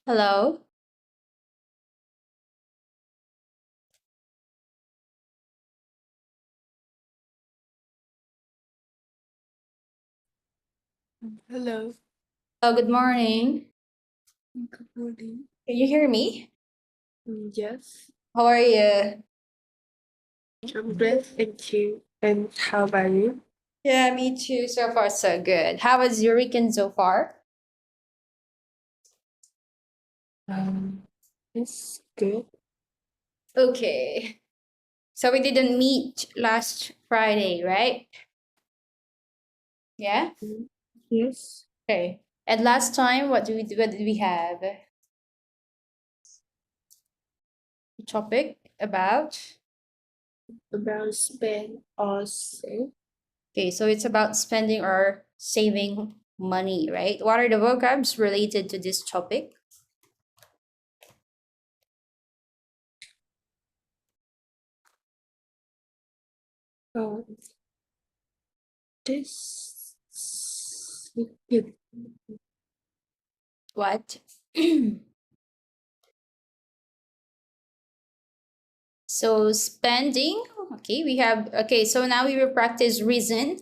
Hello. Hello. Oh, good morning. Good morning. Can you hear me? Yes, How are you? I'm great. Thank you. And how about you? Yeah, me too. So far, so good. How was your weekend so far? Um, it's good. Okay. So we didn't meet last Friday, right? Yeah. Mm, Yes, Okay. And last time, what did we have? A topic about. about spend or save. Okay, so it's about spending or saving money, right? What are the vocabs related to this topic? Oh, this good. What? So spending, okay, we have, okay, so now we will practice reason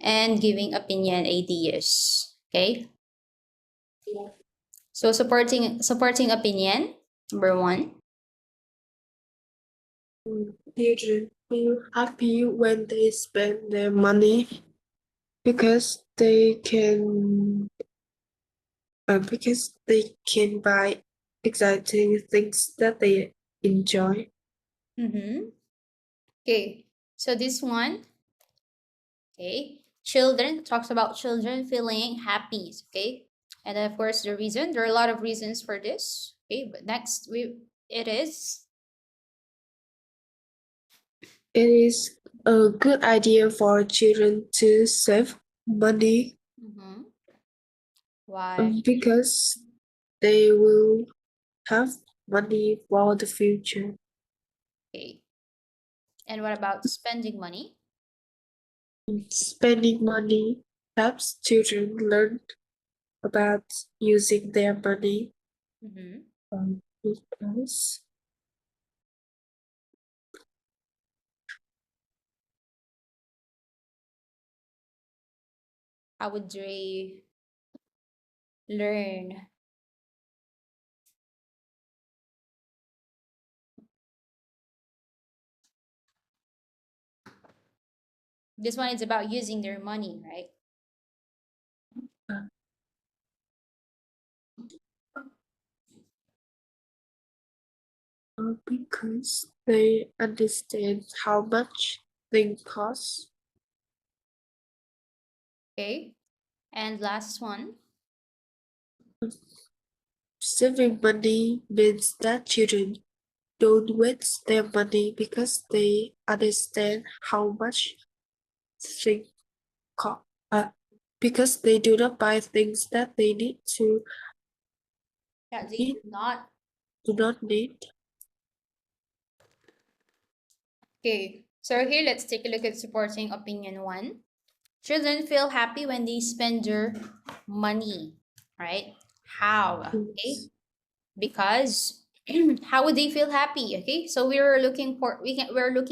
and giving opinion ideas. Okay. So supporting opinion, number one. Children feel happy when they spend their money because they can buy exciting things that they enjoy. Mm-hmm. Okay. So this one, okay. Children talks about children feeling happy. Okay. And then of course the reason, there are a lot of reasons for this. Okay, but next it is It is a good idea for children to save money mm-hmm. Why? because they will have money for the future. Okay. And what about spending money? Spending money helps children learn about using their money Mm-hmm. because How would they learn? This one is about using their money, right? because they understand how much things cost. Okay. And last one. Saving money means that children don't waste their money because they understand how much things cost. Because they do not buy things that they Yeah, they need do not. do not need. Okay. So here, let's take a look at supporting opinion one. Children feel happy when they spend their money, right? How? Okay. Yes. Because how would they feel happy? Okay. So we're looking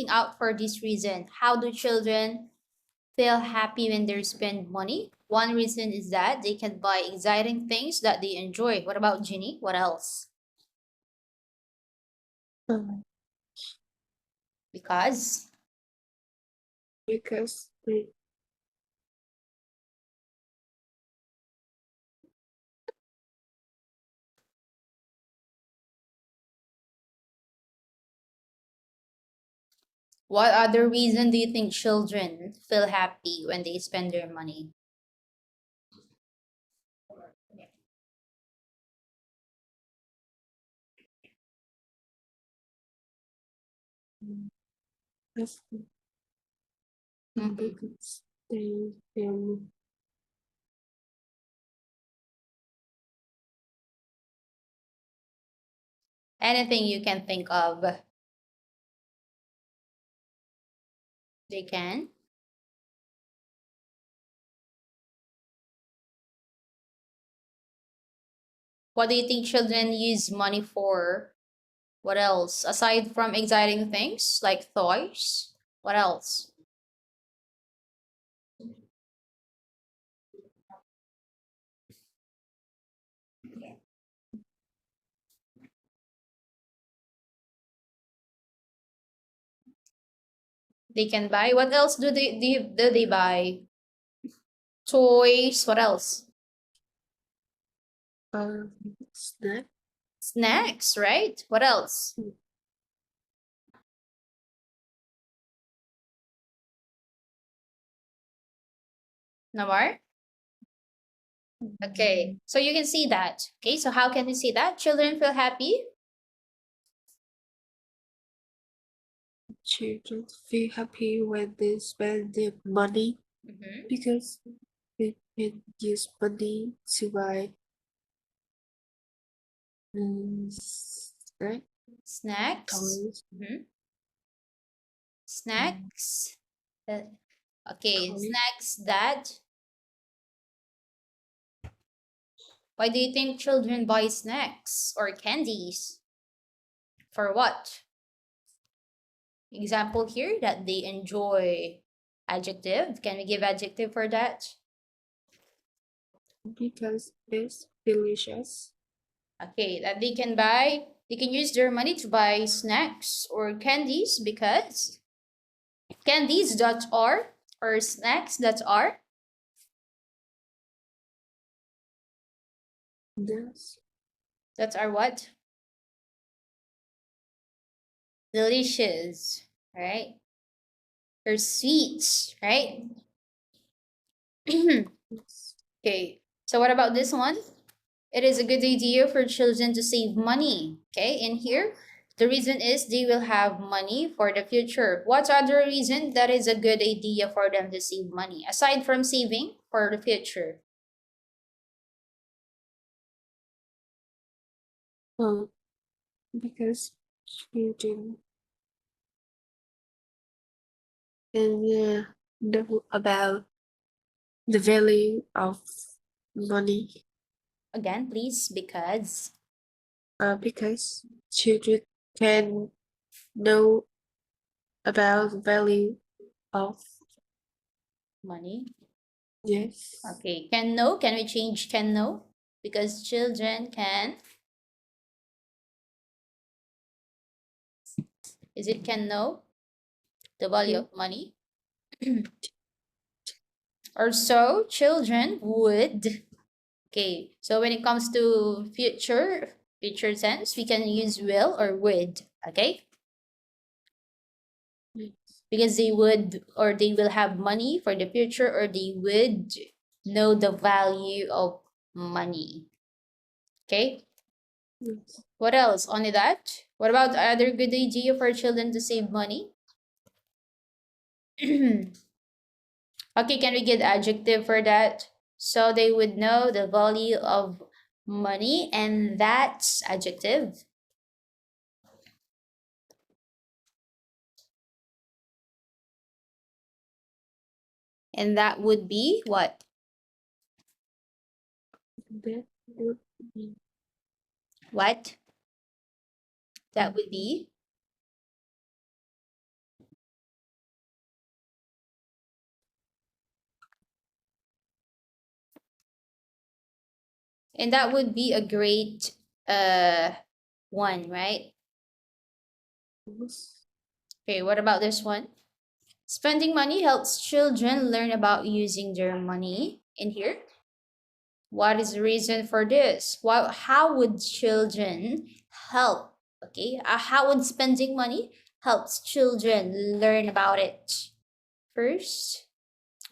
out for this reason. How do children feel happy when they spend money? One reason is that they can buy exciting things that they enjoy. What about Ginny? What else? Um, Because because they what other reason do you think children feel happy when they spend their money? because Mhm. because they feel Anything you can think of, they can. What do you think children use money for? What else? Aside from exciting things like toys, what else? They can buy. What else do they buy? Toys. What else? Um, snack. Snacks, right? What else? No more? Okay. So you can see that. Okay. So how can you see that? Children feel happy. Children feel happy when they spend their money Mm-hmm. because they can use money to buy snack, Snacks. toys, Mm-hmm. Snacks. Uh, okay. toys Snacks that. Why do you think children buy snacks or candies? For what? Example here that they enjoy. Adjective. Can we give adjective for that? because it's delicious. Okay, that they can use their money to buy snacks or candies because candies that are or snacks Yes, that are what? Delicious, right? They're sweet, right? yes, Okay, so what about this one? It is a good idea for children to save money. Okay, in here, the reason is they will have money for the future. What's other reason that is a good idea for them to save money aside from saving for the future? um, because children can know about the value of money. Again, please, Because children can know about the value of money. yes, Okay, can know. Can we change can know? Because children can. Is it can know the value yeah, of money? Or so children would. Okay, so when it comes to future tense, we can use will or would. Okay, yes, because they would or they will have money for the future or they would know the value of money. Okay, yes. what else? Only that? What about other good idea for children to save money? Okay, can we get adjective for that? So they would know the value of money, and that's adjective. And that would be what? That would be What? That would be. And that would be a great uh one, right? yes, Okay, what about this one? Spending money helps children learn about using their money. In here, what is the reason for this? How would children help? Okay, how would spending money helps children learn about it? First,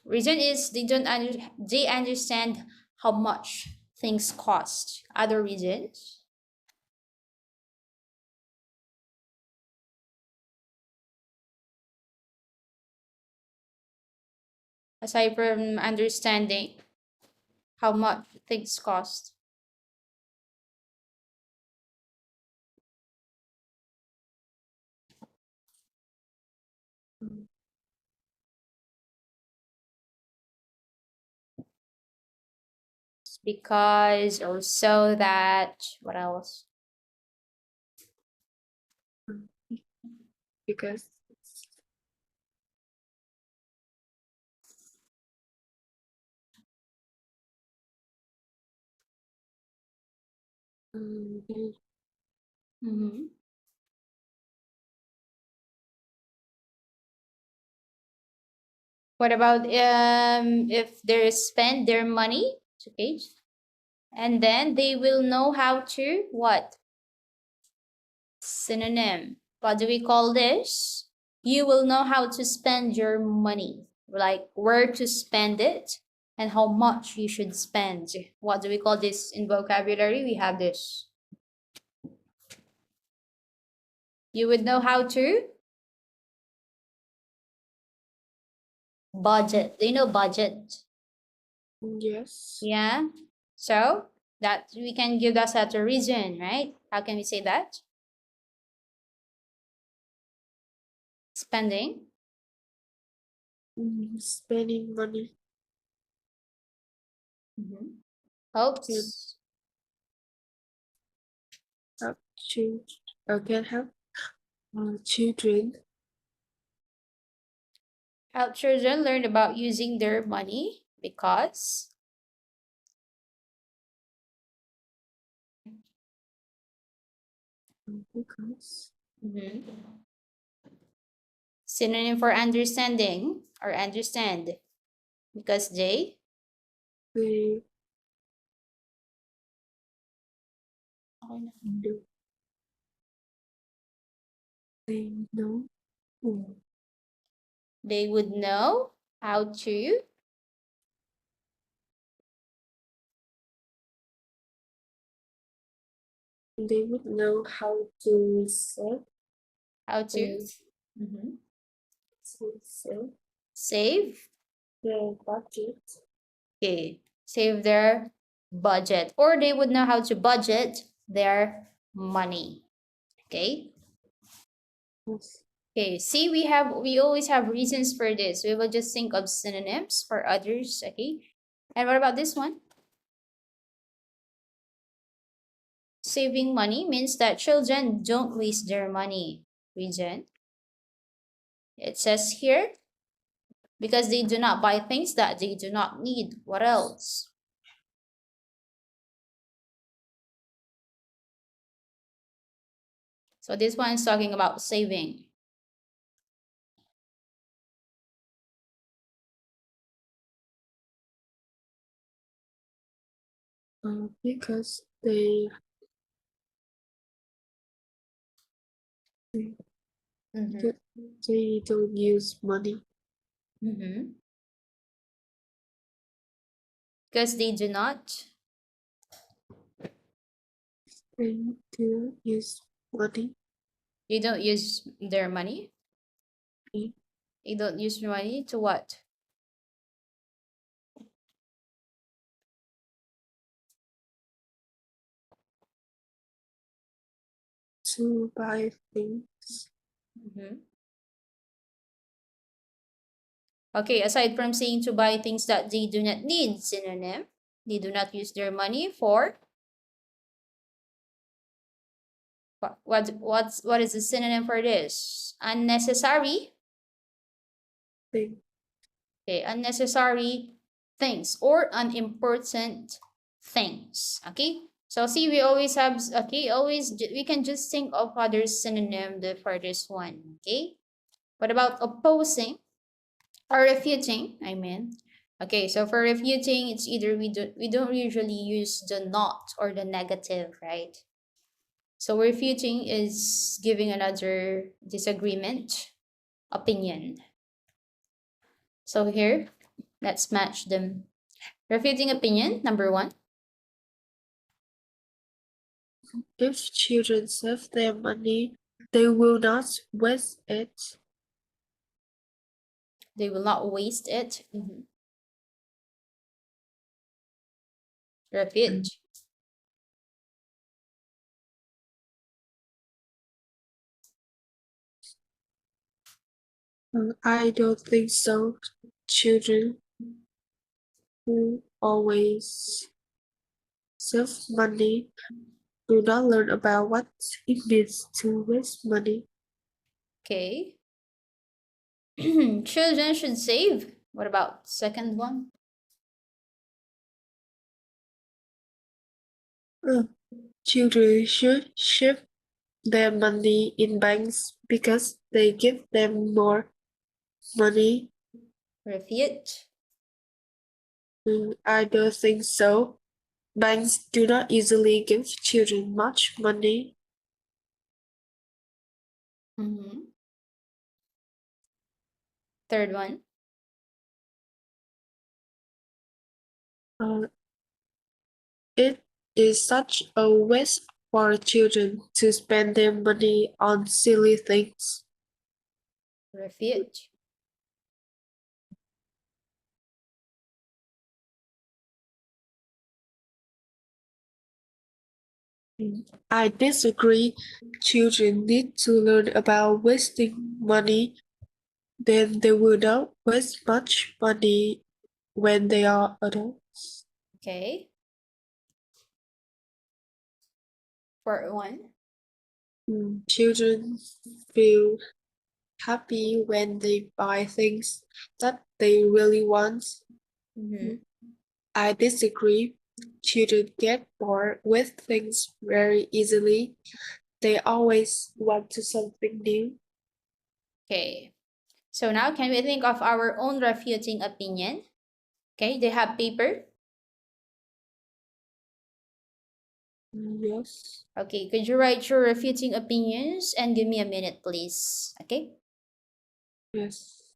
reason is they understand how much things cost. Other reasons, aside from understanding how much things cost. mm, because, or so that, what else? Because they Mm-hmm. What about if they spend their money, okay, and then they will know how to what? Synonym. What do we call this? You will know how to spend your money, like where to spend it and how much you should spend. What do we call this in vocabulary? We have this. You would know how to budget. Do you know budget? yes, Yeah. So that we can give that as a reason, right? How can we say that? Spending. spending money Mhm. can Helps. help can help children Help children learn about using their money because because mhm. Synonym for understanding or understand because they know know they know mm, they would know how to they would know how to how to uh, mhm, save save. their budget. Okay, save their budget, or they would know how to budget their money. Okay. Yes. Okay, see, we always have reasons for this. We will just think of synonyms for others, okay? And what about this one? Saving money means that children don't waste their money. Reason. It says here, because they do not buy things that they do not need. What else? So this one is talking about saving. Because they, Mm-hmm. don't- they don't use money. Mm-hmm. Because they do not, They do use money they don't use their money. They don't use money to what? to buy things. Mm-hmm. Okay, aside from saying to buy things that they do not need, synonym, they do not use their money for what is the synonym for this? Unnecessary. Thing. Okay, unnecessary things or unimportant things. Okay, so see, we always have okay, we can just think of other synonym for this one. Okay, what about opposing or refuting? I mean, okay, so for refuting, it's either we don't usually use the not or the negative, right? So refuting is giving another disagreement opinion. So here, let's match them. Refuting opinion, number one, If children save their money, they will not waste it. they will not waste it. Refute. I don't think so. Children who always save money do not learn about what it means to waste money. Okay. Children should save. What about second one? Uh, Children should shift their money in banks because they give them more money. Refute. I don't think so. Banks do not easily give children much money. Mm-hmm. Third one. Uh, it is such a waste for children to spend their money on silly things. Refute. I disagree. Children need to learn about wasting money, then they will not waste much money when they are adults. Okay. Fourth one. Children feel happy when they buy things that they really want. Mm-hmm. I disagree. Children get bored with things very easily. They always want to something new. Okay. So now can we think of our own refuting opinion? Okay, they have paper. Yes. Okay, could you write your refuting opinions and give me a minute, please? Okay. Yes.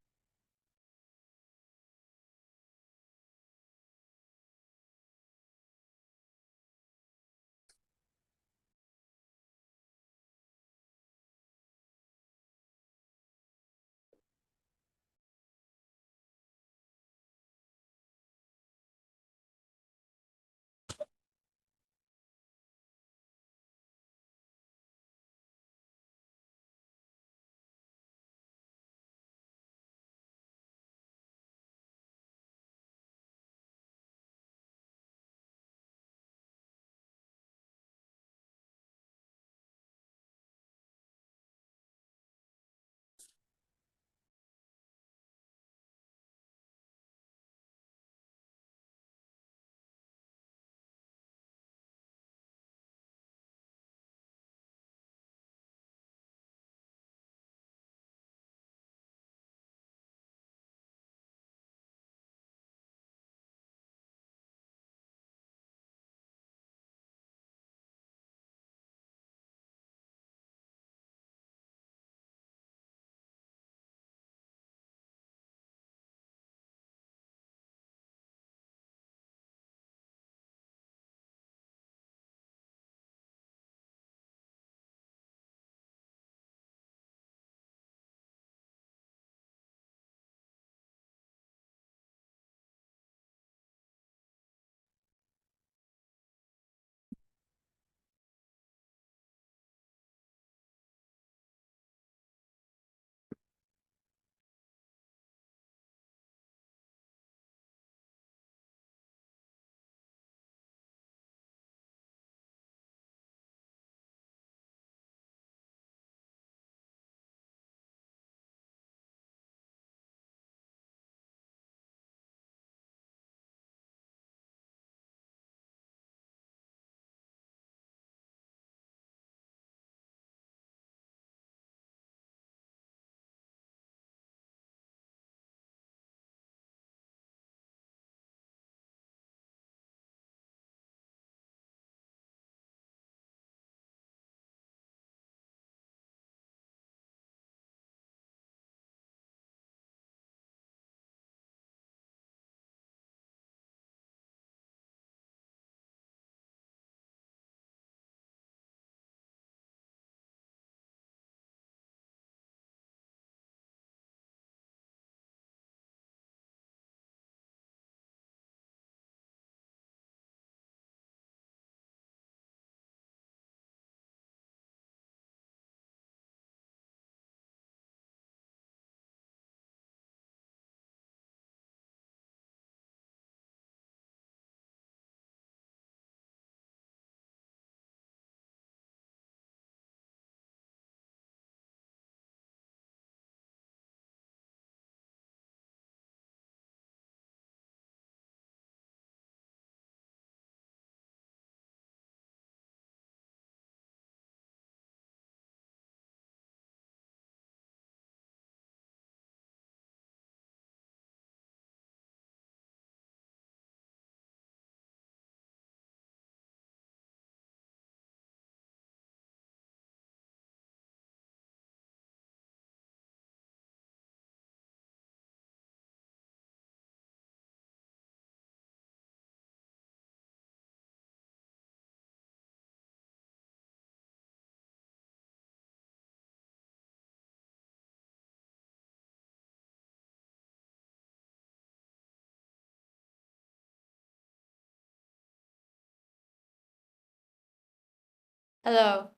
Hello.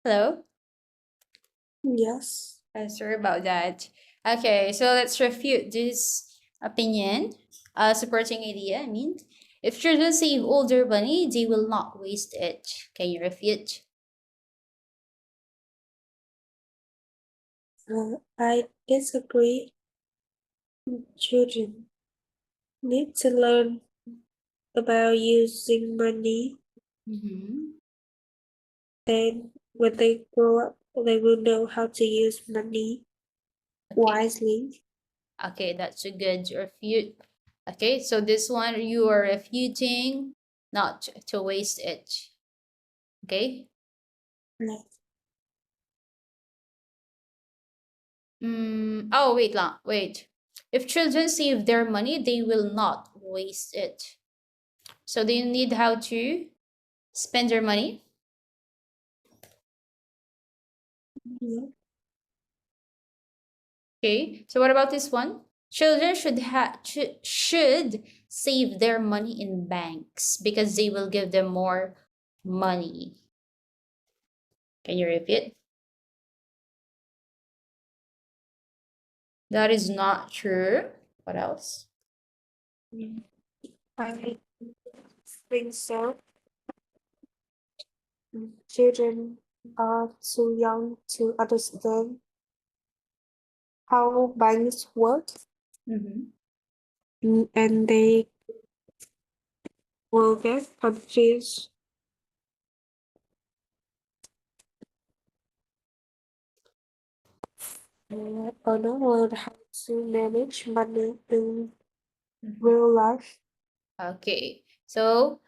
Hello. Yes. Sorry about that. Okay, so let's refute this opinion. Supporting idea. I mean, if children save all their money, they will not waste it. Can you refute? I disagree. Children need to learn about using money. Mm-hmm. Then, when they grow up, they will know how to use money Okay. wisely. Okay, that's a good refute. Okay, so this one you are refuting not to waste it. Okay. Like, Oh, wait, lang. Wait. If children save their money, they will not waste it. So they need how to spend their money. yeah. Okay. So what about this one? Children should save their money in banks because they will give them more money. Can you repeat? That is not true. What else? I think so. Children are too young to understand how banks work, Mm-hmm. and they will get confused or not learn how to manage money in real life. Okay. So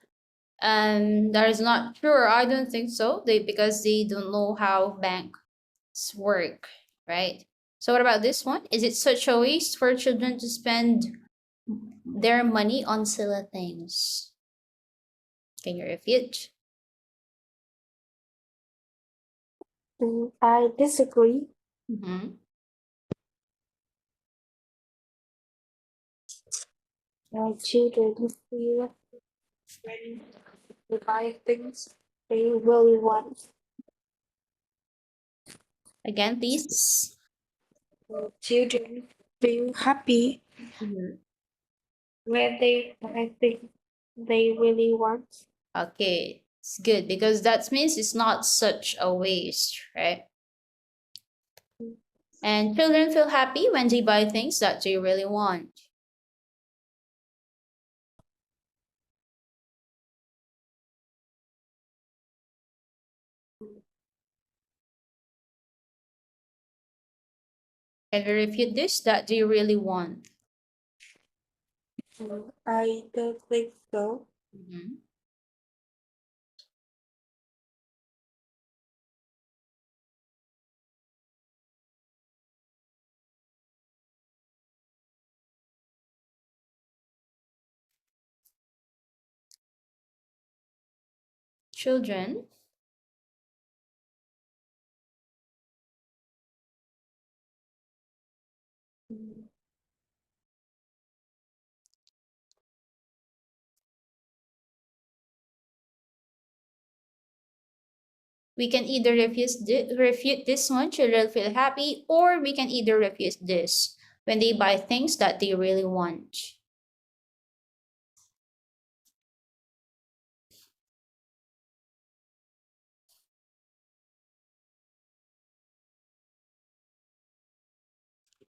that is not true. I don't think so. Because they don't know how banks work, right? So what about this one? Is it such a waste for children to spend their money on silly things? Can you refute? I disagree. Mm-hmm. Children feel when they buy things they really want. Again, please. Children feel happy Mhm. when they buy things they really want. Okay, it's good because that means it's not such a waste, right? And children feel happy when they buy things that they really want. Can we refute this? That they really want. I don't think so. Mhm. Children, we can either refute this one, children feel happy, or we can either refute this when they buy things that they really want.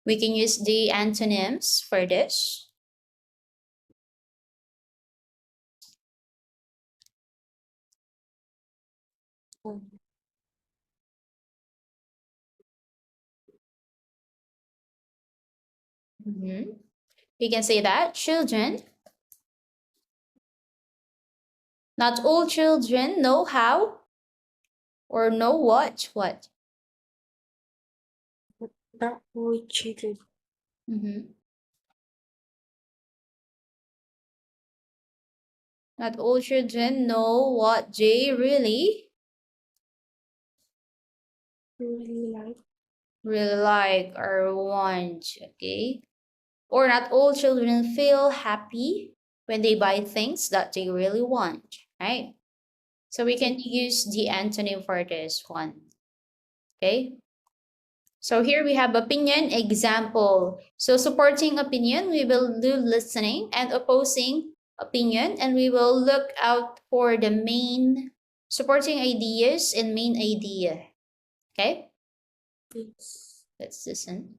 We can use the antonyms for this. Mhm. We can say that children, not all children know how or know what. Not only children Mhm. Not all children know what they really like. really like or want. Okay. Or not all children feel happy when they buy things that they really want. right? So we can use the antonym for this one, okay? So here we have opinion example. So supporting opinion, we will do listening, and opposing opinion, and we will look out for the main supporting ideas and main idea. Okay, Yes. let's listen.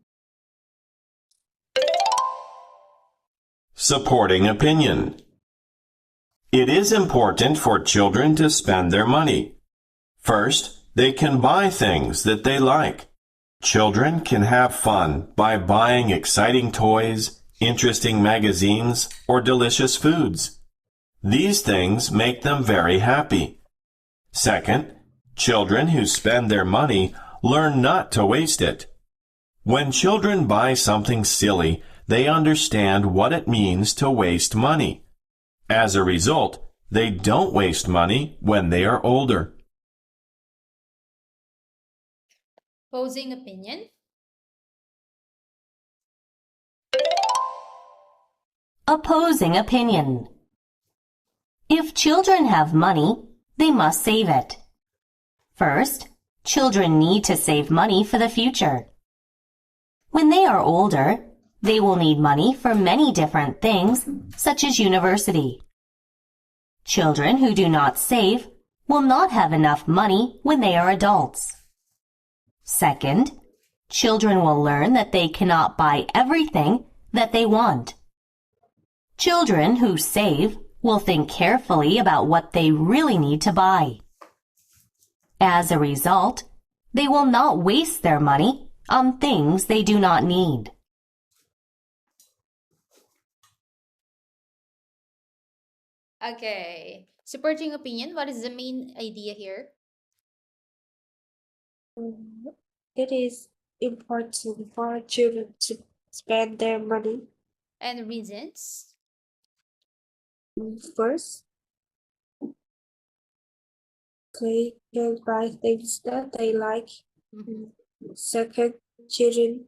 Supporting opinion. It is important for children to spend their money. First, they can buy things that they like. Children can have fun by buying exciting toys, interesting magazines, or delicious foods. These things make them very happy. Second, children who spend their money learn not to waste it. When children buy something silly, they understand what it means to waste money. As a result, they don't waste money when they are older. Opposing opinion. Opposing opinion. If children have money, they must save it. First, children need to save money for the future. When they are older, they will need money for many different things, such as university. Children who do not save will not have enough money when they are adults. Second, children will learn that they cannot buy everything that they want. Children who save will think carefully about what they really need to buy. As a result, they will not waste their money on things they do not need. Okay, supporting opinion. What is the main idea here? It is important for children to spend their money. And reasons. First, they can buy things that they like. Second, children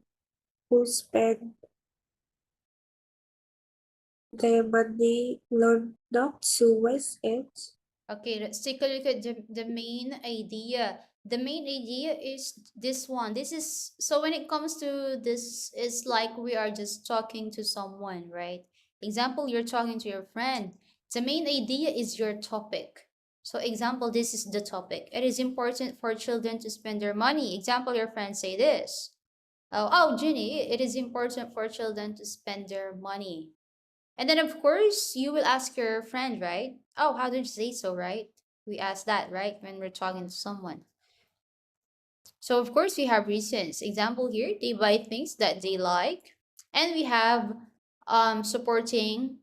who spend their money learn not to waste it. Okay, let's take a look at the main idea. The main idea is this one. This is so when it comes to this, it's like we are just talking to someone, right? Example, you're talking to your friend. The main idea is your topic. So example, this is the topic. It is important for children to spend their money. Example, your friend say this. Oh, Ginny, it is important for children to spend their money. And then, of course, you will ask your friend, right? Oh, how did you say so, right? We ask that, right? When we're talking to someone. So, of course, we have reasons. Example here, they buy things that they like. And we have supporting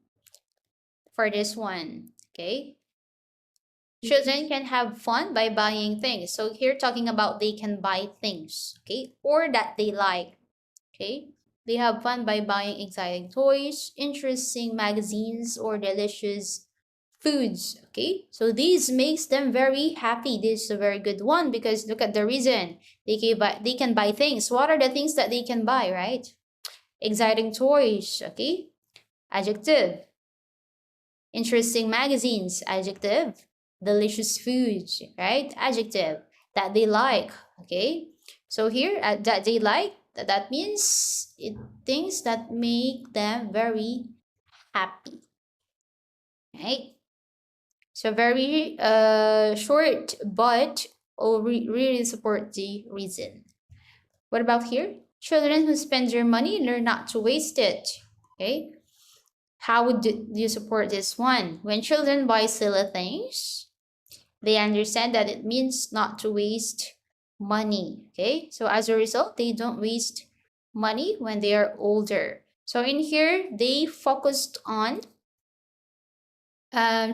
for this one, okay? Children can have fun by buying things. So here talking about they can buy things, okay? Or that they like, okay? They have fun by buying exciting toys, interesting magazines, or delicious foods. Okay, so these makes them very happy. This is a very good one because look at the reason they can buy things. What are the things that they can buy, right? Exciting toys. Okay, adjective. Interesting magazines. Adjective. Delicious foods, right? Adjective. That they like. Okay, so here that they like, that means things that make them very happy, right? So very short, but really support the reason. What about here? Children who spend their money learn not to waste it. Okay, how would you support this one? When children buy silly things, they understand that it means not to waste money. Okay, so as a result, they don't waste money when they are older. So in here, they focused on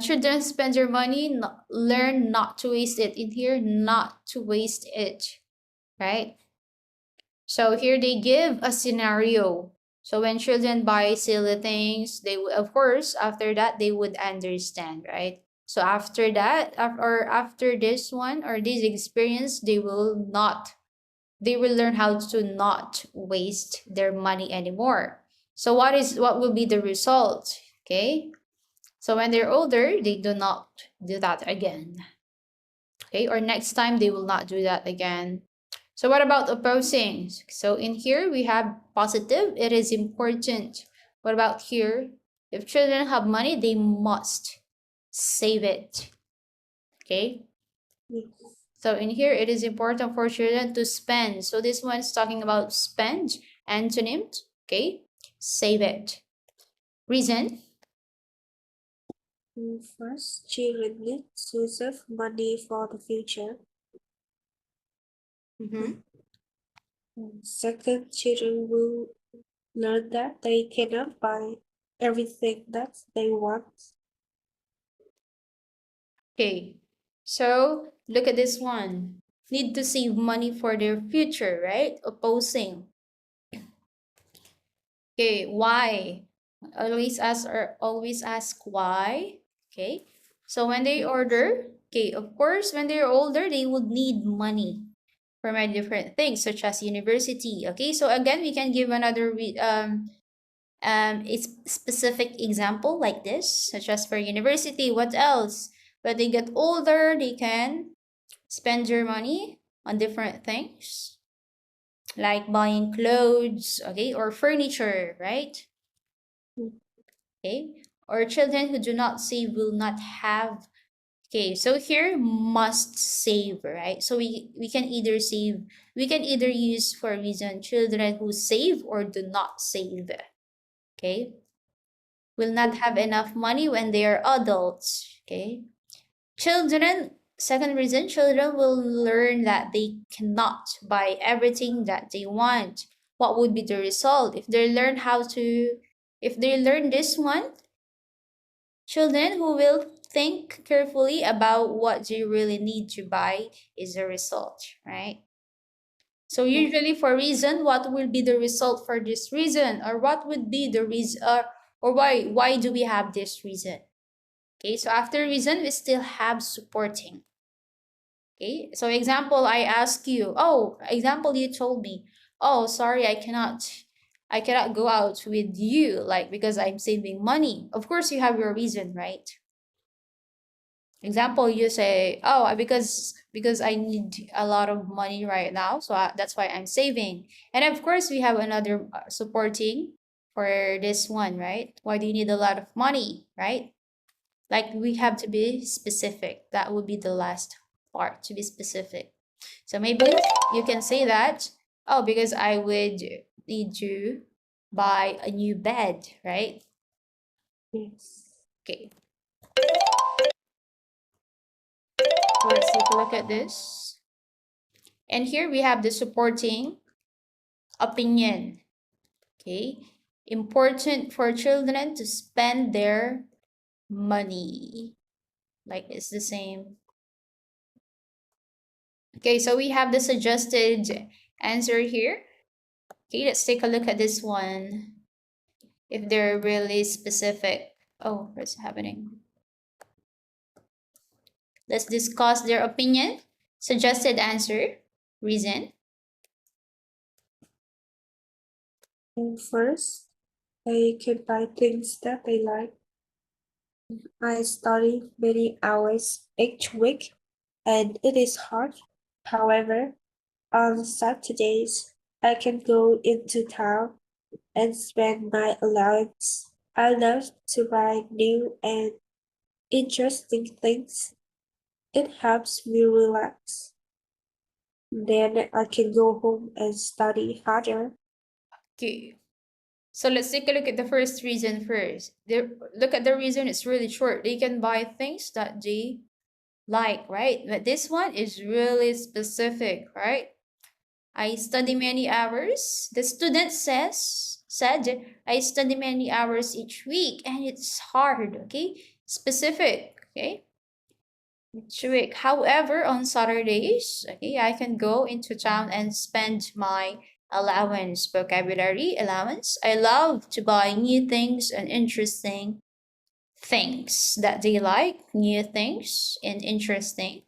children spend their money, learn not to waste it. In here, not to waste it, right? So here they give a scenario. So when children buy silly things, they would, of course, after that, they would understand, right? So after that, or after this one or this experience, they will learn how to not waste their money anymore. So what will be the result? Okay, So when they're older, they do not do that again. Okay, or next time they will not do that again. So what about opposing? So in here we have positive, it is important. What about here? If children have money, they must save it. Okay, Yes. so in here it is important for children to spend. So this one's talking about spend, antonym. Okay, save it. Reason? First, children need to save money for the future. Second, children will learn that they cannot buy everything that they want. Okay, so look at this one. Need to save money for their future, right? Opposing. Okay, why? Always ask why. Okay. So when they order, okay, of course, when they're older, they would need money for many different things, such as university. Okay, so again, we can give another a specific example like this, such as for university. What else? When they get older, they can spend their money on different things, like buying clothes, okay, or furniture, right? Okay, or children who do not save will not have. Okay, so here must save, right? So we can either save, we can either use for reason children who save or do not save. Okay, will not have enough money when they are adults. Okay, children, second reason, children will learn that they cannot buy everything that they want. What would be the result if they learn how to, if they learn this one? Children who will think carefully about what they really need to buy is the result, right? So usually for reason, what will be the result for this reason? Or what would be the reason, or why do we have this reason? Okay, so after reason, we still have supporting. Okay, so example, I ask you, oh, example, you told me, oh, sorry, I cannot go out with you, like, because I'm saving money. Of course, you have your reason, right? Example, you say, oh, because I need a lot of money right now, so that's why I'm saving. And of course, we have another supporting for this one, right? Why do you need a lot of money, right? Like we have to be specific. That would be the last part, to be specific. So maybe you can say that, oh, because I would need to buy a new bed, right? Yes. Okay. Let's take a look at this. And here we have the supporting opinion. Okay. Important for children to spend their money. Like it's the same. Okay, so we have the suggested answer here. Okay, let's take a look at this one. If they're really specific. Oh, what's happening? Let's discuss their opinion. Suggested answer. Reason. First, they can buy things that they like. I study many hours each week, and it is hard. However, on Saturdays, I can go into town and spend my allowance. I love to buy new and interesting things. It helps me relax. Then I can go home and study harder. Okay. So let's take a look at the first reason first. Look at the reason, it's really short. They can buy things that they like, right? But this one is really specific, right? I study many hours. The student said I study many hours each week and it's hard, okay? Specific, okay? Each week. However, on Saturdays, okay, I can go into town and spend my allowance, vocabulary allowance. I love to buy new things and interesting things that they like, new things and interesting.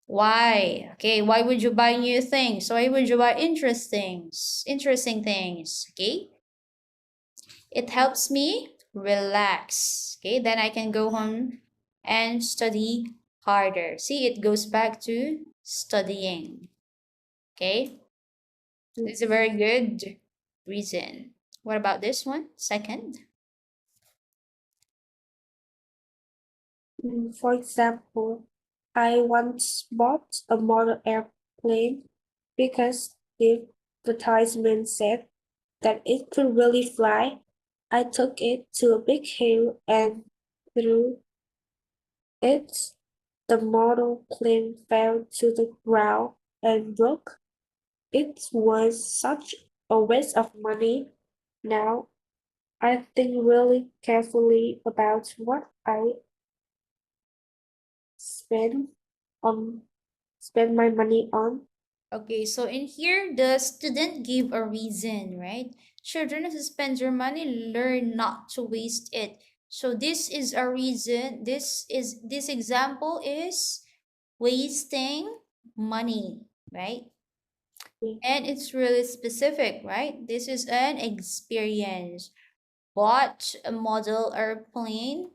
Why? Okay, why would you buy new things? Why would you buy interesting things? Okay? It helps me relax. Okay, then I can go home and study harder. See, it goes back to studying. Okay, it's a very good reason. What about this one? Second. For example, I once bought a model airplane because the advertisement said that it could really fly. I took it to a big hill and threw it. The model plane fell to the ground and broke. It was such a waste of money. Now I think really carefully about what I spend on spend my money on. Okay, so in here, the student gave a reason, right? Children who spend their money learn not to waste it. So this is a reason. This example is wasting money, right? And it's really specific, right? This is an experience. Bought a model airplane.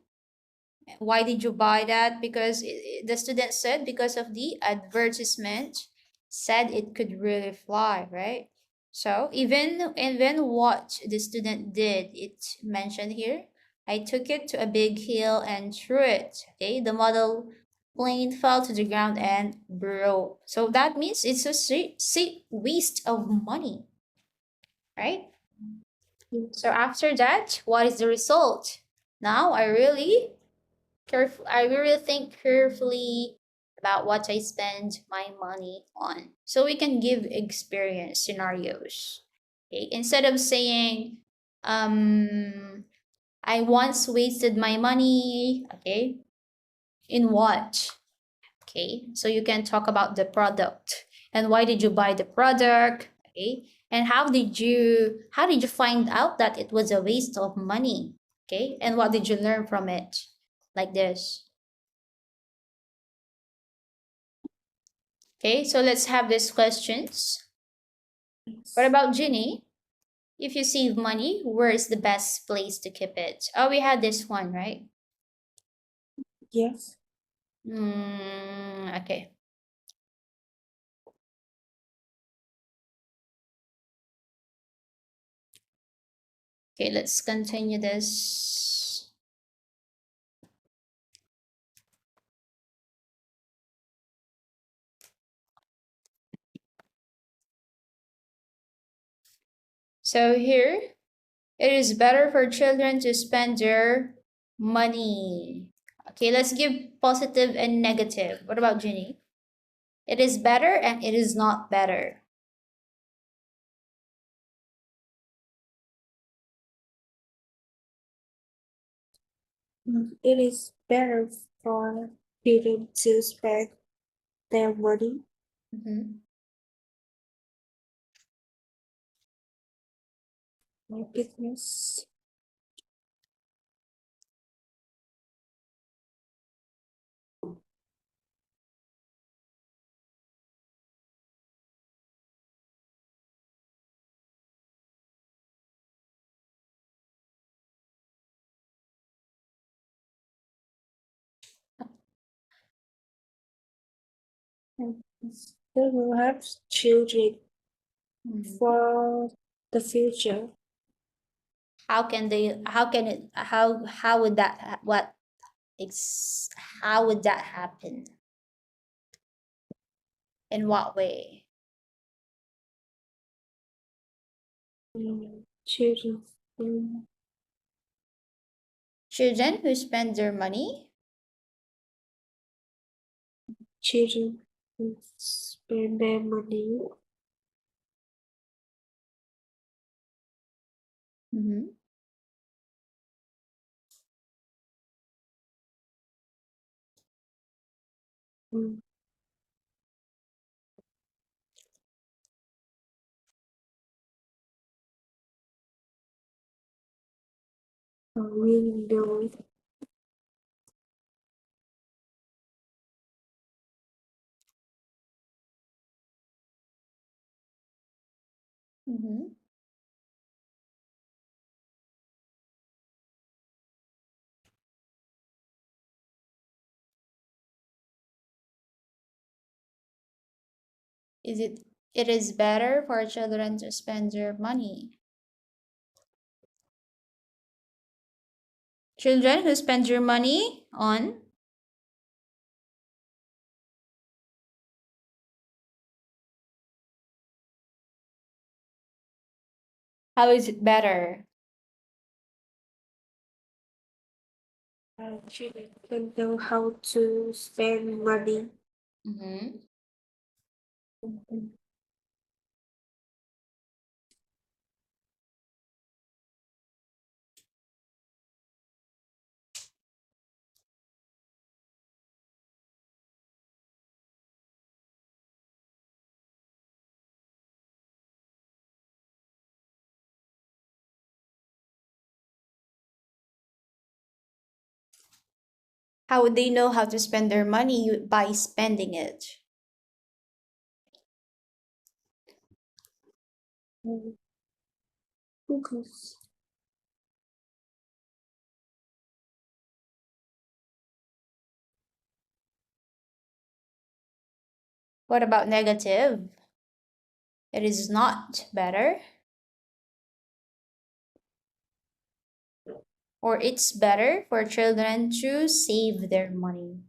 Why did you buy that? Because the student said because of the advertisement said it could really fly, right? So even what the student did, it mentioned here. I took it to a big hill and threw it. Okay, the model plane fell to the ground and broke. So that means it's a waste of money, right? So after that, what is the result? Now I really think carefully about what I spend my money on. So we can give experience scenarios. Okay? Instead of saying, I once wasted my money, okay, in what? Okay, so you can talk about the product and why did you buy the product, okay, and how did you find out that it was a waste of money, okay, and what did you learn from it, like this. Okay, so let's have these questions. What about Ginny? If you save money, where is the best place to keep it? Oh, we had this one, right? Yes. Okay. Okay, let's continue this. So here, it is better for children to spend their money. Okay, let's give positive and negative. What about Ginny? It is better and it is not better. It is better for children to spend their money Mhm. because they will have children Mhm. for the future. How would that how would that happen? In what way? Children, mm, Children who spend their money. children who spend their money Mhm. mm, will Mhm. It is better for children to spend their money. Children who spend your money on. How is it better? Children can know how to spend money. Mm-hmm. How would they know how to spend their money by spending it? Because What about negative? It is not better. Or it's better for children to save their money.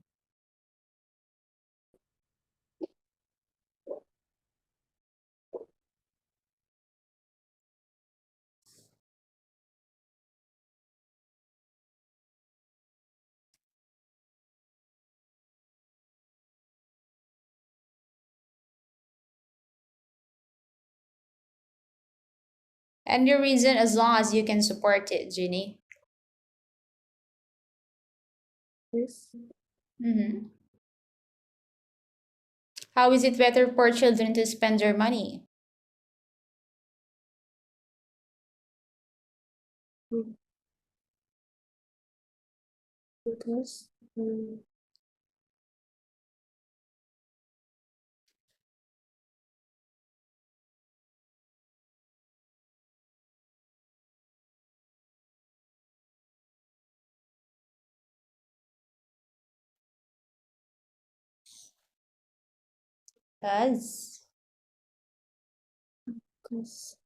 And your reason, as long as you can support it, Ginny. this Mm-hmm. How is it better for children to spend their money? because Because because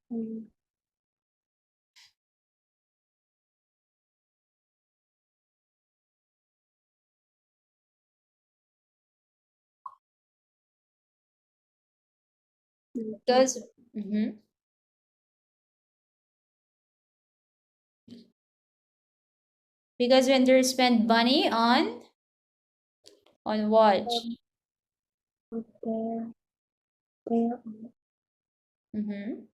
because mhm. Because when they spend money on what? their their Mm-hmm.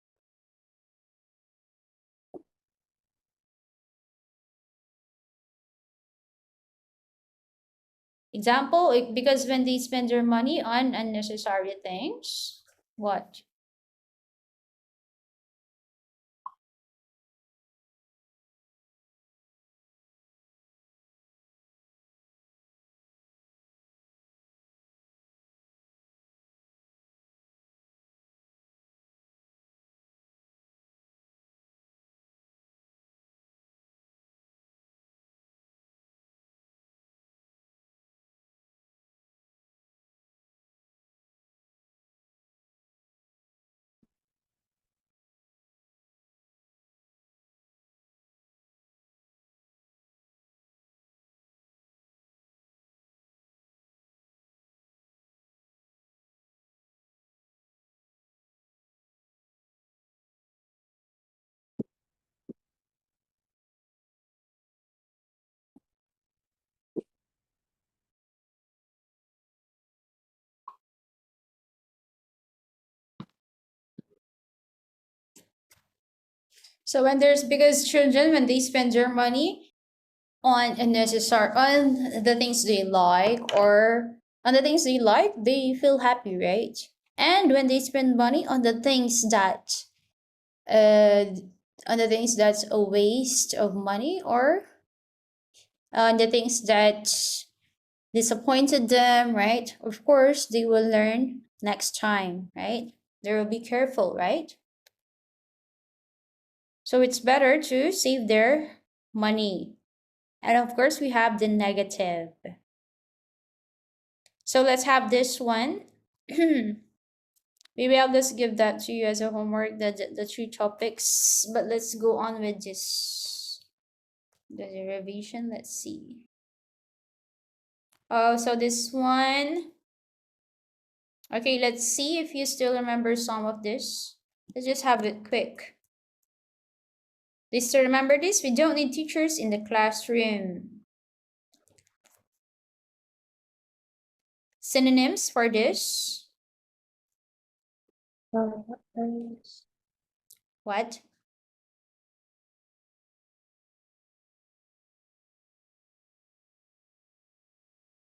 Example, because when they spend their money on unnecessary things, what? So when there's because children when they spend their money on unnecessary on the things they like or on the things they like, they feel happy, right? And when they spend money uh on the things that's a waste of money or on the things that disappointed them, right? Of course, they will learn next time, right? They will be careful, right? So it's better to save their money. And of course, we have the negative. So let's have this one. We Maybe I'll just give that to you as a homework, the three topics. But let's go on with this. The revision, let's see. Oh, so this one. Okay, let's see if you still remember some of this. Let's just have it quick. Just to remember this, we don't need teachers in the classroom. Synonyms for this. What?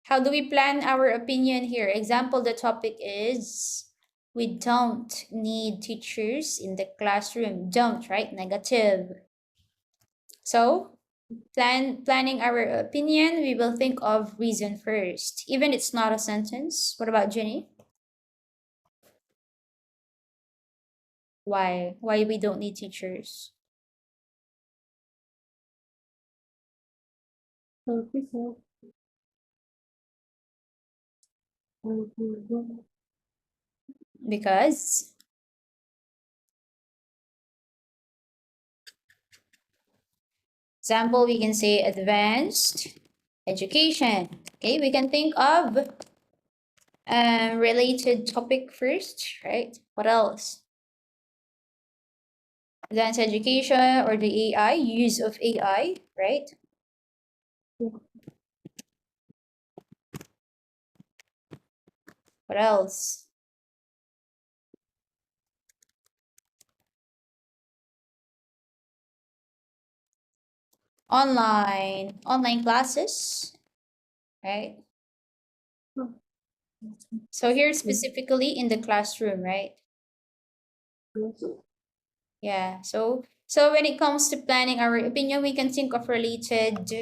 How do we plan our opinion here? Example, the topic is we don't need teachers in the classroom. Don't, right? Negative. So, planning our opinion, we will think of reason first. Even it's not a sentence. What about Jenny? Why? Why we don't need teachers? Because example, we can say advanced education. Okay, we can think of related topic first, right? What else? Advanced education or the AI, use of AI, right? What else? Online classes, right? So here specifically in the classroom, right? Yeah. So when it comes to planning our opinion, we can think of related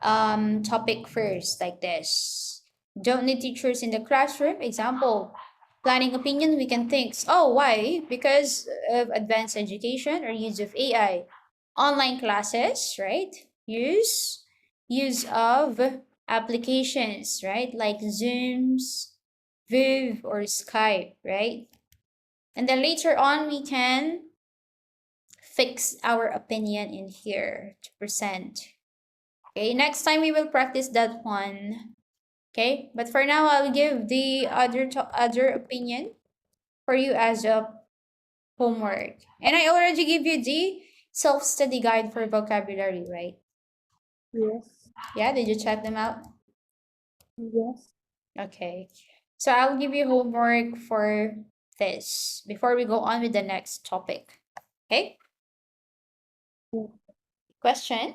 topic first, like this. Don't need teachers in the classroom. Example, planning opinion, we can think, oh, why? Because of advanced education or use of AI. Online classes, right? Use of applications, right? Like Zooms, Viv, or Skype, right? And then later on, we can fix our opinion in here to present. Okay, next time we will practice that one. Okay, but for now, I'll give the other opinion for you as a homework. And I already give you the self-study guide for vocabulary, right? Yes. Yeah, did you check them out? Yes. Okay. So I'll give you homework for this before we go on with the next topic. Okay? Question?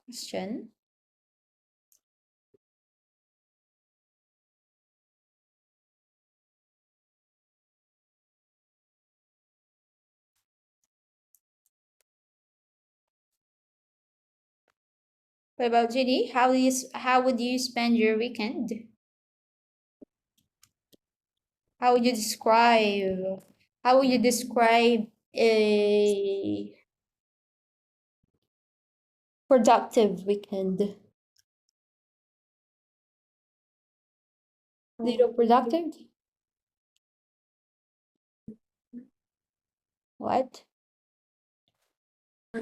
Question? What about Judy? How would you spend your weekend? How would you describe how would you describe a productive weekend? Little productive? What?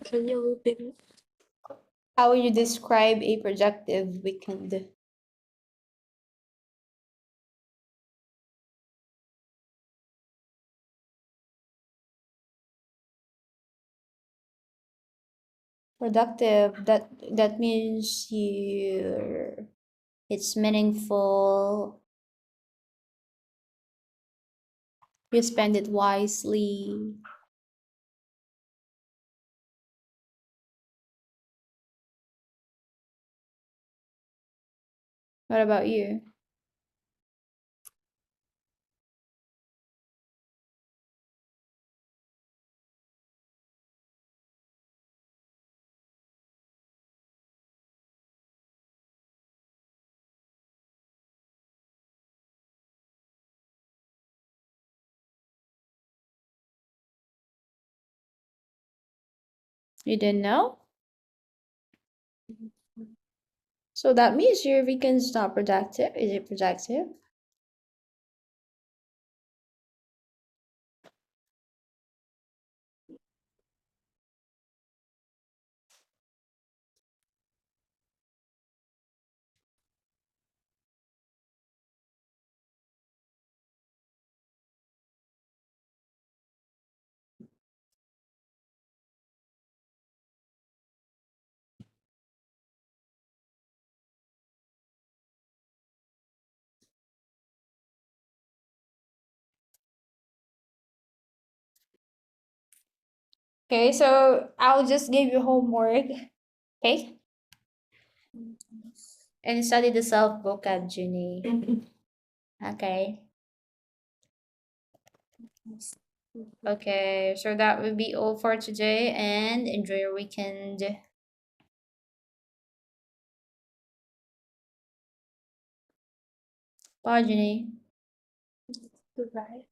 Can you repeat? How would you describe a productive weekend? Productive, that means it's meaningful. You spend it wisely. What about you? You didn't know? So that means your weekend's not productive. Is it productive? Okay, so I'll just give you homework. Okay? And study the self vocab, Junie. Okay. Okay, so that will be all for today and enjoy your weekend. Bye, Junie. Goodbye.